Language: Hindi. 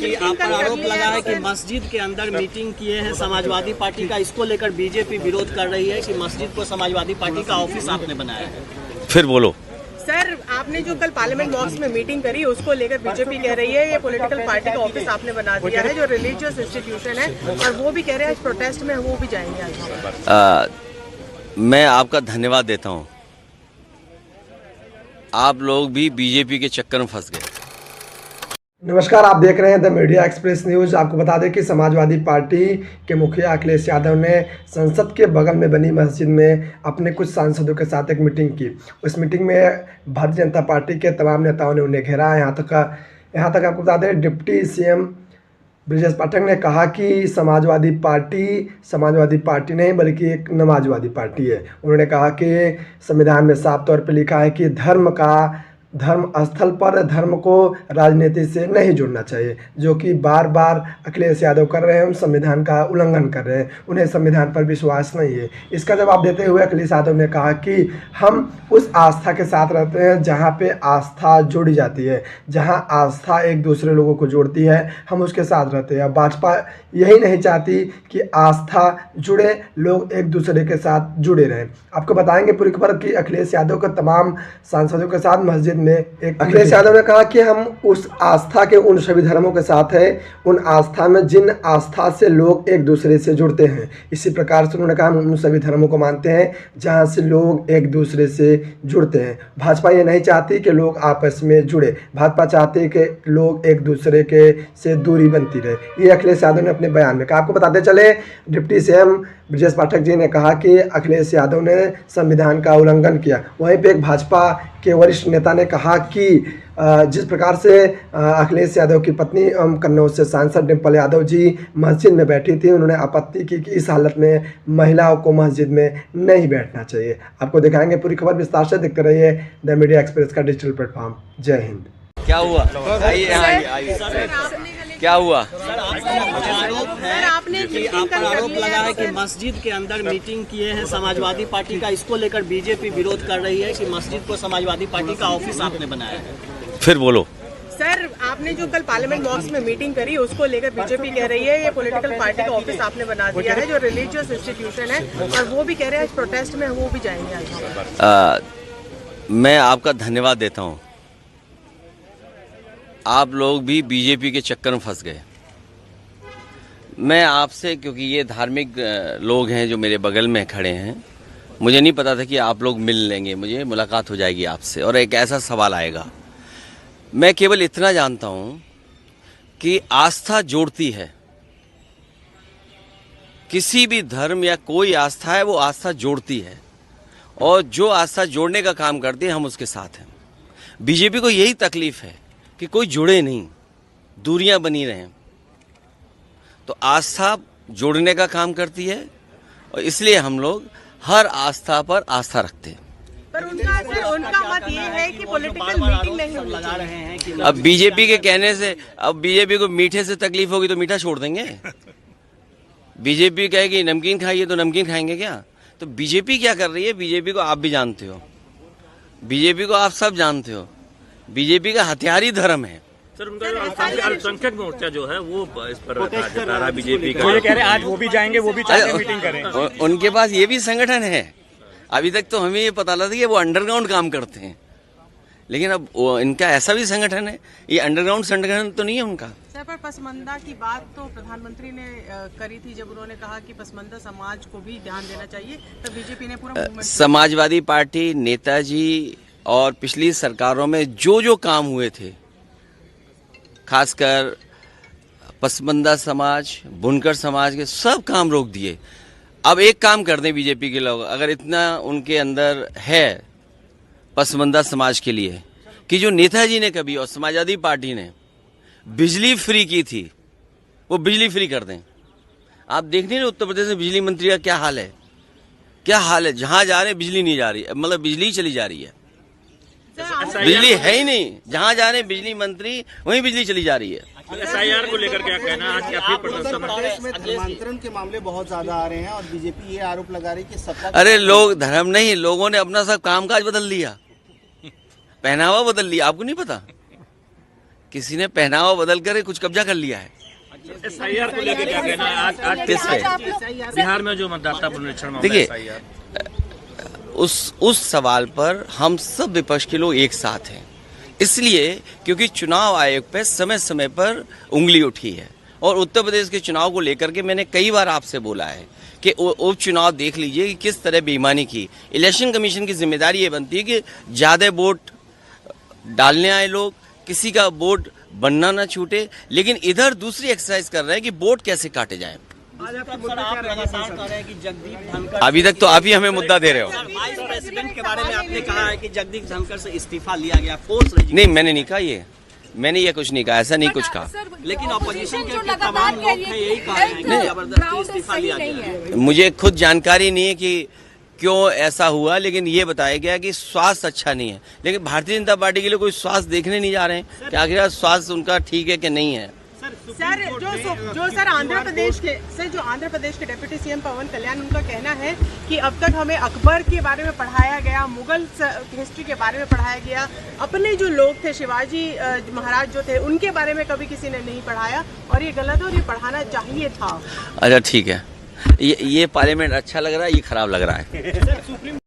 कि आप पर आरोप लगा है कि मस्जिद के अंदर मीटिंग किए हैं समाजवादी पार्टी का, इसको लेकर बीजेपी विरोध कर रही है कि मस्जिद को समाजवादी पार्टी का ऑफिस आपने बनाया है। फिर बोलो सर, आपने जो कल पार्लियामेंट बॉक्स में मीटिंग करी उसको लेकर बीजेपी कह रही है ये पॉलिटिकल पार्टी का ऑफिस आपने बना दिया है, जो रिलीजियस इंस्टीट्यूशन है, और वो भी कह रहे हैं आज प्रोटेस्ट में वो भी जाएंगे आज। मैं आपका धन्यवाद देता हूं। आप लोग भी बीजेपी के चक्कर में फंस गए। नमस्कार, आप देख रहे हैं द मीडिया एक्सप्रेस न्यूज़। आपको बता दें कि समाजवादी पार्टी के मुखिया अखिलेश यादव ने संसद के बगल में बनी मस्जिद में अपने कुछ सांसदों के साथ एक मीटिंग की। उस मीटिंग में भारतीय जनता पार्टी के तमाम नेताओं ने उन्हें घेरा। यहाँ तक आपको बता दें, डिप्टी सीएम ब्रजेश पाठक ने कहा कि समाजवादी पार्टी नहीं बल्कि एक नमाजवादी पार्टी है। उन्होंने कहा कि संविधान में साफ तौर पर लिखा है कि धर्म स्थल पर धर्म को राजनीति से नहीं जुड़ना चाहिए, जो कि बार बार अखिलेश यादव कर रहे हैं। हम संविधान का उल्लंघन कर रहे हैं, उन्हें संविधान पर विश्वास नहीं है। इसका जवाब देते हुए अखिलेश यादव ने कहा कि हम उस आस्था के साथ रहते हैं जहां पे आस्था जोड़ी जाती है, जहां आस्था एक दूसरे लोगों को जोड़ती है, हम उसके साथ रहते हैं। भाजपा यही नहीं चाहती कि आस्था जुड़े, लोग एक दूसरे के साथ जुड़े रहें। आपको बताएंगे पूरी खबर कि अखिलेश यादव के तमाम सांसदों के साथ मस्जिद में एक अखिलेश यादव ने कहा कि हम उस आस्था के उन सभी धर्मों के साथ हैं, उन आस्था में जिन आस्था से लोग एक दूसरे से जुड़ते हैं। इसी प्रकार से उन्होंने कहा हम उन सभी धर्मों को मानते हैं जहां से लोग एक दूसरे से जुड़ते हैं। भाजपा ये नहीं चाहती कि लोग आपस में जुड़े, भाजपा चाहती है कि लोग एक दूसरे के से दूरी बनती रहे। ये अखिलेश यादव ने अपने बयान में कहा। आपको बताते चले, डिप्टी सीएम ब्रजेश पाठक जी ने कहा कि अखिलेश यादव ने संविधान का उल्लंघन किया। वहीं पे एक भाजपा के वरिष्ठ नेता ने कहा कि जिस प्रकार से अखिलेश यादव की पत्नी कन्नौज से सांसद डिम्पल यादव जी मस्जिद में बैठी थी, उन्होंने आपत्ति की कि इस हालत में महिलाओं को मस्जिद में नहीं बैठना चाहिए। आपको दिखाएंगे पूरी खबर विस्तार से। देखते रहिए द मीडिया एक्सप्रेस का डिजिटल प्लेटफॉर्म। जय हिंद। क्या हुआ? क्या हुआ? सर, आपने कि आप पर आरोप लगा है कि मस्जिद के अंदर मीटिंग किए हैं समाजवादी पार्टी का, इसको लेकर बीजेपी विरोध कर रही है कि मस्जिद को समाजवादी पार्टी का ऑफिस आपने बनाया है। फिर बोलो सर, आपने जो कल पार्लियामेंट बॉक्स में मीटिंग करी उसको लेकर बीजेपी कह रही है ये पॉलिटिकल पार्टी का ऑफिस आपने बना दिया है, जो रिलीजियस इंस्टीट्यूशन है, और वो भी कह रहे हैं आज प्रोटेस्ट में वो भी जाएंगे आज। मैं आपका धन्यवाद देता हूं। आप लोग भी बीजेपी के चक्कर में फंस गए। मैं आपसे, क्योंकि ये धार्मिक लोग हैं जो मेरे बगल में खड़े हैं, मुझे नहीं पता था कि आप लोग मिल लेंगे, मुझे मुलाकात हो जाएगी आपसे और एक ऐसा सवाल आएगा। मैं केवल इतना जानता हूं कि आस्था जोड़ती है। किसी भी धर्म या कोई आस्था है, वो आस्था जोड़ती है, और जो आस्था जोड़ने का काम करती है हम उसके साथ हैं। बीजेपी को यही तकलीफ है कि कोई जुड़े नहीं, दूरियां बनी रहें। तो आस्था जोड़ने का काम करती है, और इसलिए हम लोग हर आस्था पर आस्था रखते हैं। पर उनका मत ये है कि पॉलिटिकल मीटिंग नहीं होनी लगा रहे हैं कि अब बीजेपी के कहने से, अब बीजेपी को मीठे से तकलीफ होगी तो मीठा छोड़ देंगे? बीजेपी कहेगी नमकीन खाइए तो नमकीन खाएंगे क्या? तो बीजेपी क्या कर रही है, बीजेपी को आप भी जानते हो, बीजेपी को आप सब जानते हो। बीजेपी का हथियार ही धर्म है। सर, उनका अल्पसंख्यक मोर्चा जो है वो इस पर बीजेपी का कह रहे हैं आज वो भी जाएंगे, वो भी चाहते हैं मीटिंग करें। उनके पास ये भी संगठन है। अभी तक तो हमें ये पता लगा कि वो अंडरग्राउंड काम करते हैं, लेकिन अब इनका ऐसा भी संगठन है। ये अंडरग्राउंड संगठन तो नहीं है उनका। सर, पर पसमंदा की बात तो प्रधानमंत्री ने करी थी जब उन्होंने कहा कि पसमंदा समाज को भी ध्यान देना चाहिए, तब बीजेपी ने पूरा समाजवादी पार्टी, नेताजी और पिछली सरकारों में जो काम हुए थे, खासकर पसमंदा समाज, बुनकर समाज के सब काम रोक दिए। अब एक काम कर दें बीजेपी के लोग, अगर इतना उनके अंदर है पसमंदा समाज के लिए, कि जो नेताजी ने कभी और समाजवादी पार्टी ने बिजली फ्री की थी, वो बिजली फ्री कर दें। आप देख नहीं रहे उत्तर प्रदेश में बिजली मंत्री का क्या हाल है? क्या हाल है? जहां जा रहे हैं बिजली नहीं जा रही, मतलब बिजली चली जा रही है, बिजली है ही नहीं। जहां जा रहे हैं बिजली मंत्री, वहीं बिजली चली जा रही है। SIR को लेकर क्या कहना? आज क्या प्रदेश में धर्मांतरण के मामले बहुत ज्यादा आ रहे हैं और बीजेपी ये आरोप लगा रही है कि सत्ता। अरे लोग धर्म नहीं, लोगों ने अपना सब कामकाज बदल दिया, पहनावा बदल लिया। आपको नहीं पता? किसी ने पहनावा बदल कर कुछ कब्जा कर लिया है। SIR को लेकर क्या कहना है? आज किस पे? बिहार में जो मतदाता पुनरीक्षण मामला देखिए, SIR उस सवाल पर हम सब विपक्ष के लोग एक साथ हैं, इसलिए क्योंकि चुनाव आयोग पे समय समय पर उंगली उठी है और उत्तर प्रदेश के चुनाव को लेकर के मैंने कई बार आपसे बोला है कि उपचुनाव देख लीजिए कि किस तरह बेईमानी की। इलेक्शन कमीशन की जिम्मेदारी ये बनती है कि ज्यादा वोट डालने आए लोग, किसी का वोट बनना ना छूटे, लेकिन इधर दूसरी एक्सरसाइज कर रहे हैं कि वोट कैसे काटे जाएं। सर, आप लगातार कह रहे हैं कि जगदीप धनखड़, अभी तक तो आप ही हमें मुद्दा दे रहे हो। सर, वाइस प्रेसिडेंट के बारे में आपने कहा है कि जगदीप धनखड़ से इस्तीफा लिया गया, फोर्स नहीं, मैंने नहीं कहा मैंने ये कुछ नहीं कहा, ऐसा नहीं कुछ कहा। लेकिन ऑपोजिशन के तमाम लोग हैं यही कह रहे हैं कि जबरदस्ती इस्तीफा लिया गया। मुझे खुद जानकारी नहीं है कि क्यों ऐसा हुआ, लेकिन ये बताया गया कि स्वास्थ्य अच्छा नहीं है। लेकिन भारतीय जनता पार्टी के लिए कोई स्वास्थ्य देखने नहीं जा रहे हैं कि आखिर स्वास्थ्य उनका ठीक है कि नहीं है। सर, जो आंध्र प्रदेश के डिप्टी सीएम पवन कल्याण, उनका कहना है कि अब तक हमें अकबर के बारे में पढ़ाया गया, मुगल हिस्ट्री के बारे में पढ़ाया गया, अपने जो लोग थे शिवाजी महाराज जो थे उनके बारे में कभी किसी ने नहीं पढ़ाया और ये गलत है और ये पढ़ाना चाहिए था। अच्छा ठीक है, ये पार्लियामेंट अच्छा लग रहा है, ये खराब लग रहा है।